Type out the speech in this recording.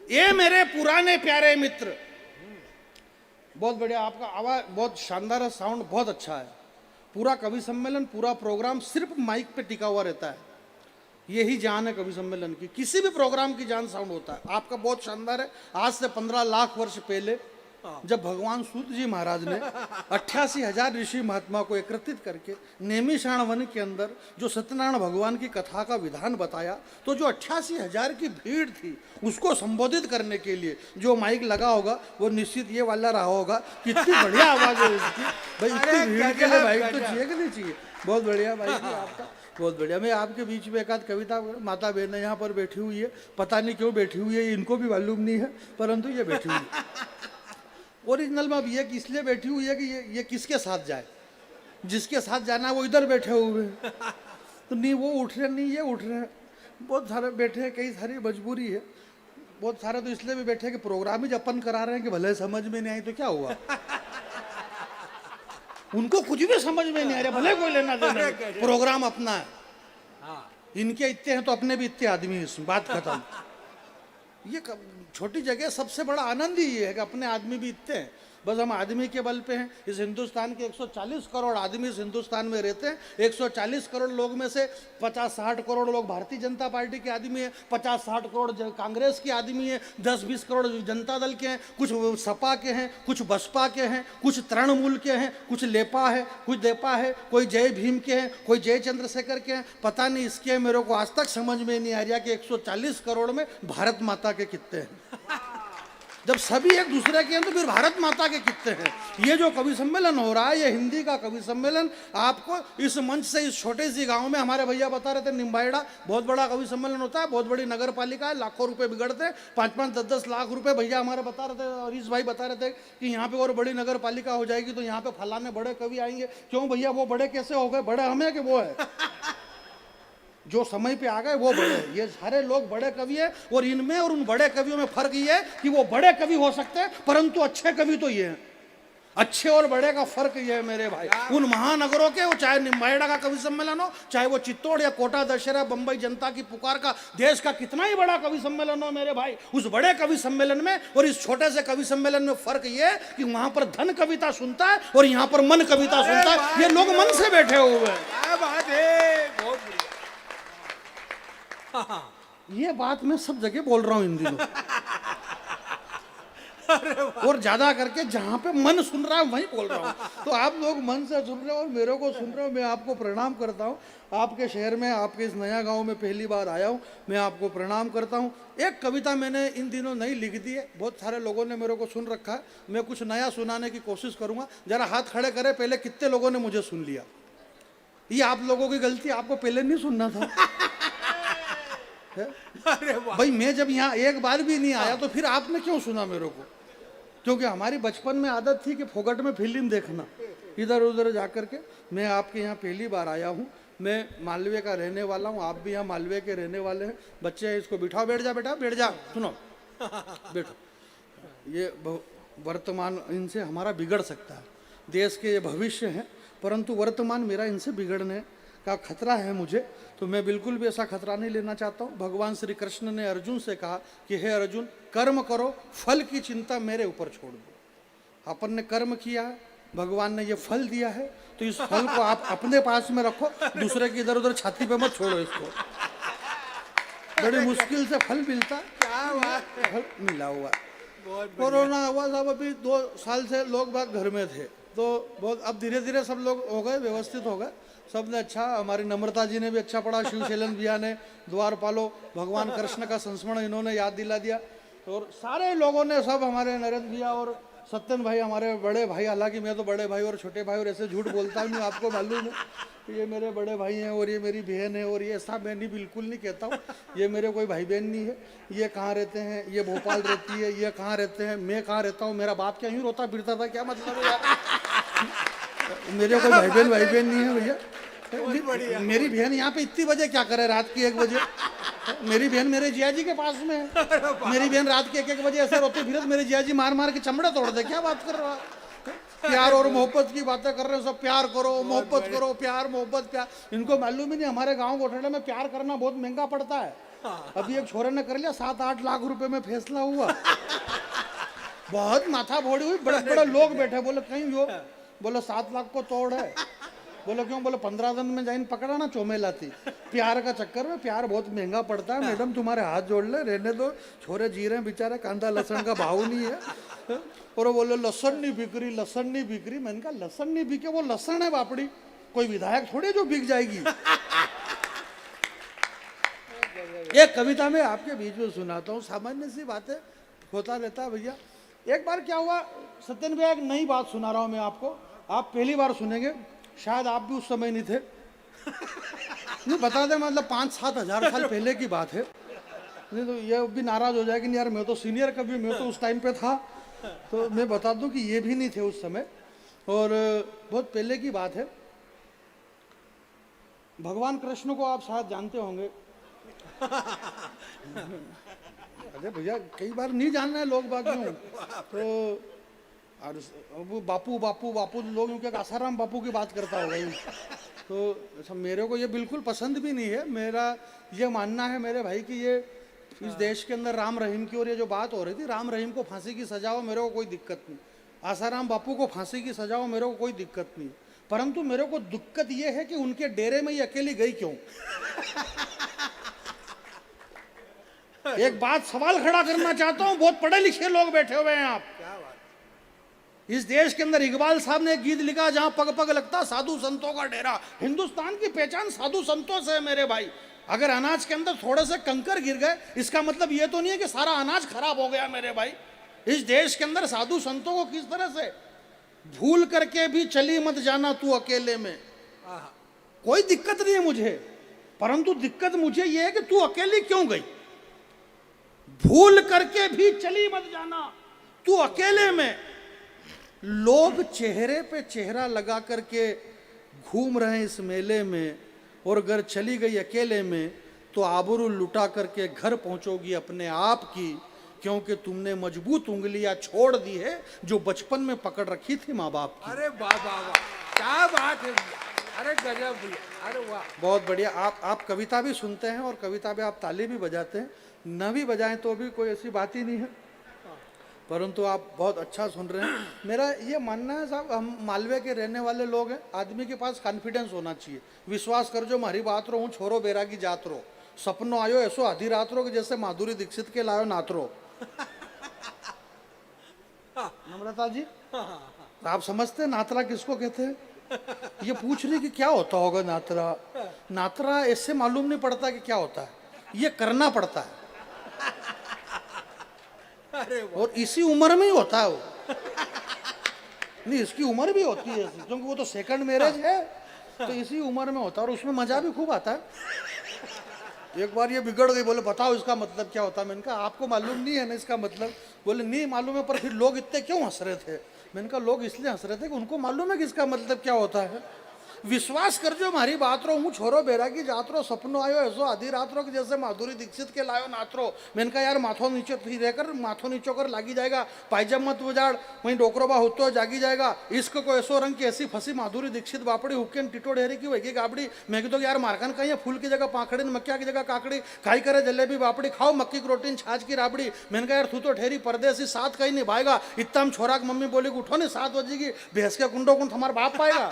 ये मेरे पुराने प्यारे मित्र, बहुत बढ़िया, आपका आवाज बहुत शानदार है, साउंड बहुत अच्छा है। पूरा कवि सम्मेलन, पूरा प्रोग्राम सिर्फ माइक पे टिका हुआ रहता है। यही जान है कवि सम्मेलन की, किसी भी प्रोग्राम की जान साउंड होता है। आपका बहुत शानदार है। आज से 15 लाख वर्ष पहले जब भगवान सूत जी महाराज ने 88,000 ऋषि महात्मा को एकत्रित करके नेमिषाण वन के अंदर जो सत्यनारायण भगवान की कथा का विधान बताया, तो जो 88,000 की भीड़ थी उसको संबोधित करने के लिए जो माइक लगा होगा वो निश्चित ये वाला रहा होगा। कितनी बढ़िया आवाज है इसकी भाई, इतनी भीड़ के लिए माइक तो चाहिए कि नहीं चाहिए। बहुत बढ़िया भाई आपका, बहुत बढ़िया। मैं आपके बीच में एक आध कविता, माता बहन यहाँ पर बैठी हुई है, पता नहीं क्यों बैठी हुई है, इनको भी मालूम नहीं है, परंतु ये बैठी हुई है। ओरिजिनल में अब ये इसलिए बैठी हुई है कि ये किसके साथ जाए, जिसके साथ जाना है वो इधर बैठे हुए हैं, तो नहीं वो उठ रहे नहीं ये उठ रहे हैं, बहुत सारे बैठे हैं, कई सारी मजबूरी है। बहुत सारे तो इसलिए भी बैठे हैं कि प्रोग्राम ही जपन करा रहे हैं कि भले समझ में नहीं आई तो क्या हुआ। उनको कुछ भी समझ में नहीं आ रहा, भले कोई लेना देना, प्रोग्राम अपना है। इनके इतने हैं तो अपने भी इतने आदमी हैं, बात खत्म। ये छोटी जगह सबसे बड़ा आनंद ही ये है कि अपने आदमी भी इतने हैं। बस हम आदमी के बल पे हैं। इस हिंदुस्तान के 140 करोड़ आदमी इस हिंदुस्तान में रहते हैं। 140 करोड़ लोग में से 50-60 करोड़ लोग भारतीय जनता पार्टी के आदमी हैं, 50-60 करोड़ कांग्रेस के आदमी हैं, 10-20 करोड़ जनता दल के हैं, कुछ सपा के हैं, कुछ बसपा के हैं, कुछ तृणमूल के हैं, कुछ लेपा है, कुछ देपा है, कोई जय भीम के हैं, कोई जय चंद्रशेखर के हैं। पता नहीं इसके मेरे को आज तक समझ में नहीं आ रहा कि 140 करोड़ में भारत माता के कितने हैं। जब सभी एक दूसरे के हैं तो फिर भारत माता के कितने हैं। ये जो कवि सम्मेलन हो रहा है, ये हिंदी का कवि सम्मेलन, आपको इस मंच से, इस छोटे सी गांव में, हमारे भैया बता रहे थे निम्बाइड़ा बहुत बड़ा कवि सम्मेलन होता है, बहुत बड़ी नगर पालिका है, लाखों रुपए बिगड़ते हैं, 5-5, 10-10 लाख रुपए भैया हमारे बता रहे थे, और इस भाई बता रहे थे कि यहाँ पे और बड़ी नगर पालिका हो जाएगी तो यहाँ पे फलाने बड़े कवि आएंगे। क्यों भैया, वो बड़े कैसे हो गए? बड़े हमें कि वो है जो समय पे आ गए वो बड़े। ये सारे लोग बड़े कवि है, और इनमें और उन बड़े कवियों में फर्क ये है कि वो बड़े कवि हो सकते हैं परंतु अच्छे कवि तो ये हैं। अच्छे और बड़े का फर्क ये है मेरे भाई। उन महानगरों के, वो चाहे निम्बाइड़ा का कवि सम्मेलन हो, चाहे वो चित्तौड़ या कोटा दशहरा, बंबई जनता की पुकार का, देश का कितना ही बड़ा कवि सम्मेलन हो मेरे भाई, उस बड़े कवि सम्मेलन में और इस छोटे से कवि सम्मेलन में फर्क ये है कि वहां पर धन कविता सुनता है और यहाँ पर मन कविता सुनता है। ये लोग मन से बैठे हुए हैं। ये बात मैं सब जगह बोल रहा हूँ इन दिनों। और ज्यादा करके जहां पे मन सुन रहा है वहीं बोल रहा हूँ। तो आप लोग मन से सुन रहे हो और मेरे को सुन रहे हो, मैं आपको प्रणाम करता हूँ। आपके शहर में, आपके इस नया गांव में पहली बार आया हूँ, मैं आपको प्रणाम करता हूँ। एक कविता मैंने इन दिनों नई लिख दी है, बहुत सारे लोगों ने मेरे को सुन रखा है, मैं कुछ नया सुनाने की कोशिश करूंगा। जरा हाथ खड़े करें, पहले कितने लोगों ने मुझे सुन लिया। ये आप लोगों की गलती, आपको पहले नहीं सुनना था। भाई मैं जब यहाँ एक बार भी नहीं आया तो फिर आपने क्यों सुना मेरे को? क्योंकि हमारी बचपन में आदत थी कि फोकट में फिल्म देखना, इधर उधर जाकर के। मैं आपके यहाँ पहली बार आया हूँ, मैं मालवे का रहने वाला हूँ, आप भी यहाँ मालवे के रहने वाले हैं। बच्चे इसको बिठाओ, बैठ जा बेटा, बैठ जा, सुनो बैठो। ये वर्तमान इनसे हमारा बिगड़ सकता है, देश के ये भविष्य हैं, परंतु वर्तमान मेरा इनसे बिगड़ने का खतरा है मुझे, तो मैं बिल्कुल भी ऐसा खतरा नहीं लेना चाहता हूँ। भगवान श्री कृष्ण ने अर्जुन से कहा कि हे अर्जुन, कर्म करो, फल की चिंता मेरे ऊपर छोड़ दो। अपन ने कर्म किया है, भगवान ने ये फल दिया है, तो इस फल को आप अपने पास में रखो, दूसरे की इधर उधर छाती पे मत छोड़ो इसको। बड़ी मुश्किल से फल मिलता, फल मिला हुआ। कोरोना हुआ सब, अभी 2 साल से लोग बाग घर में थे, तो बहुत अब धीरे धीरे सब लोग हो गए, व्यवस्थित हो गए, सबने अच्छा। हमारी नम्रता जी ने भी अच्छा पढ़ा, शिवशैलन भैया ने द्वारपालो, भगवान कृष्ण का संस्मरण इन्होंने याद दिला दिया, और सारे लोगों ने, सब हमारे नरेंद्र भैया और सत्यन भाई हमारे बड़े भाई, हालांकि मैं तो बड़े भाई और छोटे भाई और ऐसे झूठ बोलता हूँ, आपको मालूम है ये मेरे बड़े भाई हैं और ये मेरी बहन है, और ये ऐसा मैं नहीं, बिल्कुल नहीं कहता हूँ, ये मेरे कोई भाई बहन नहीं है। ये कहाँ रहते हैं? ये भोपाल रहती है। ये कहाँ रहते हैं? मैं कहाँ रहता हूँ? मेरा बाप क्या यूँ रोता फिरता था, क्या मतलब है यार? मेरे कोई भाई बहन नहीं है भैया। मेरी बहन यहाँ पे इतनी बजे क्या करे, रात की 1 बजे? मेरी बहन मेरे जिया जी के पास में है। मेरी बहन रात के 1-1 बजे ऐसे रोती फिर मेरे जिया जी मार मार के चमड़े तोड़ दे। क्या बात कर रहा है? प्यार और मोहब्बत की बातें कर रहे हैं सब, प्यार करो, मोहब्बत करो, प्यार मोहब्बत प्यार। इनको मालूम ही नहीं हमारे गांव गोठड़े में प्यार करना बहुत महंगा पड़ता है। अभी एक छोरे ने कर लिया 7-8 लाख रुपए में फैसला हुआ। बहुत माथा फोड़ी हुई, बड़े बड़े लोग बैठे, बोले कहीं यो, बोले 7 लाख को तोड़ है। बोले क्यों? बोले 15 दिन में जाइन पकड़ा ना चोमेला थी, प्यार का चक्कर में, प्यार बहुत महंगा पड़ता है मैडम, तुम्हारे हाथ जोड़ ले, रहने दो, छोरे जी रहे हैं बेचारे, कांदा लहसुन का भाव नहीं है। और वो बोले लहसुन नहीं बिक रही, लहसुन नहीं बिक रही। मैंने कहा लहसुन नहीं बिके, वो लहसुन है बापड़ी, कोई विधायक थोड़ी जो बिक जाएगी। एक कविता में आपके बीच में सुनाता हूँ, सामान्य सी बातें होता रहता है भैया। एक बार क्या हुआ सत्यन भैया, एक नई बात सुना रहा हूँ मैं आपको, आप पहली बार सुनेंगे, शायद आप भी उस समय नहीं थे। नहीं बता दें, मतलब 5-7 हजार साल पहले की बात है, नहीं तो ये भी नाराज हो जाएगी, नहीं यार मैं तो सीनियर कवि, मैं तो उस टाइम पे था। तो मैं बता दूं कि ये भी नहीं थे उस समय, और बहुत पहले की बात है। भगवान कृष्ण को आप शायद जानते होंगे। अरे भैया कई बार नहीं जानना है लोग बाकियों, तो और वो बापू बापू बापू लोग क्योंकि आसाराम बापू की बात करता होगा यूँ। तो मेरे को ये बिल्कुल पसंद भी नहीं है। मेरा ये मानना है मेरे भाई कि ये इस देश के अंदर राम रहीम की, और ये जो बात हो रही थी राम रहीम को फांसी की सजा हो, मेरे को कोई दिक्कत नहीं, आसाराम बापू को फांसी की सजा हो, मेरे को कोई दिक्कत नहीं, परंतु मेरे को दिक्कत ये है कि उनके डेरे में ये अकेली गई क्यों। एक बात सवाल खड़ा करना चाहता हूं, बहुत पढ़े लिखे लोग बैठे हुए हैं आप, इस देश के अंदर इकबाल साहब ने एक गीत लिखा, जहां पग पग लगता साधु संतों का डेरा। हिंदुस्तान की पहचान साधु संतों से है मेरे भाई। अगर अनाज के अंदर थोड़े से कंकर गिर गए, इसका मतलब ये तो नहीं है कि सारा अनाज खराब हो गया मेरे भाई। इस देश के अंदर साधु संतों को किस तरह से, भूल करके भी चली मत जाना तू अकेले में, कोई दिक्कत नहीं है मुझे, परंतु दिक्कत मुझे ये है कि तू अकेली क्यों गई। भूल करके भी चली मत जाना तू अकेले में। लोग चेहरे पे चेहरा लगा करके घूम रहे हैं इस मेले में, और अगर चली गई अकेले में तो आबरू लुटा करके घर पहुंचोगी अपने आप की, क्योंकि तुमने मजबूत उंगलियां छोड़ दी है जो बचपन में पकड़ रखी थी माँ बाप की। अरे वाह वाह वाह, क्या बात है, अरे गजब भैया, अरे वाह, बहुत बढ़िया। आप कविता भी सुनते हैं और कविता पे आप ताली भी बजाते हैं, न भी बजाएं तो भी कोई ऐसी बात ही नहीं है, परंतु आप बहुत अच्छा सुन रहे हैं। मेरा ये मानना है साहब, हम मालवे के रहने वाले लोग हैं, आदमी के पास कॉन्फिडेंस होना चाहिए। विश्वास कर जो मारी बात रो, हूँ छोरो बेरा की जात रो, सपनो आयो ऐसो आधी रात रो कि जैसे माधुरी दीक्षित के लायो नात रो। नम्रता जी, आप समझते हैं नातरा किसको कहते हैं? ये पूछ रही कि क्या होता होगा नातरा। नातरा ऐसे मालूम नहीं पड़ता कि क्या होता है, ये करना पड़ता है, और इसी उम्र में ही होता है वो। नहीं, इसकी उम्र भी होती है ऐसी, क्योंकि वो तो सेकंड मैरिज है, तो इसी उम्र में होता है, और उसमें मजा भी खूब आता है। एक बार ये बिगड़ गई, बोले बताओ इसका मतलब क्या होता है। मैंने कहा आपको मालूम नहीं है ना इसका मतलब? बोले नहीं मालूम है, पर फिर लोग इतने क्यों हंस रहे थे? मैंने कहा लोग इसलिए हंस रहे थे कि उनको मालूम है कि इसका मतलब क्या होता है। विश्वास कर जो हमारी बात रो, हूँ छोरो बेरा की जात रो, सपनो आयो ऐसो आधी रात रो कि जैसे माधुरी दीक्षित के लायो नात रो। मैंने कहा यार माथो नीचे रहकर माथो नीचो कर लागी जाएगा, पायजम मत उजाड़, वहीं डोकरोबा होतो जागी जाएगा। इश्क को ऐसो रंग की ऐसी फंसी माधुरी दीक्षित बापड़ी, हुक्केन टिटो ढेरी की वही गाबड़ी। मैं कहता यार मारखान कहीं फूल की जगह पाखड़ी, मक्या की जगह काकड़ी, खाई करे जलेबी बापड़ी, खाओ मक्की की रोटी छाछ की राबड़ी। मैंने कहा यार तू तो ठहरी परदेसी, साथ कहीं निभाएगा। इतना हम छोरा की मम्मी बोली उठो नहीं 7 बजे की, भैंस के कुंडो कुंड हमारा बाप पाएगा।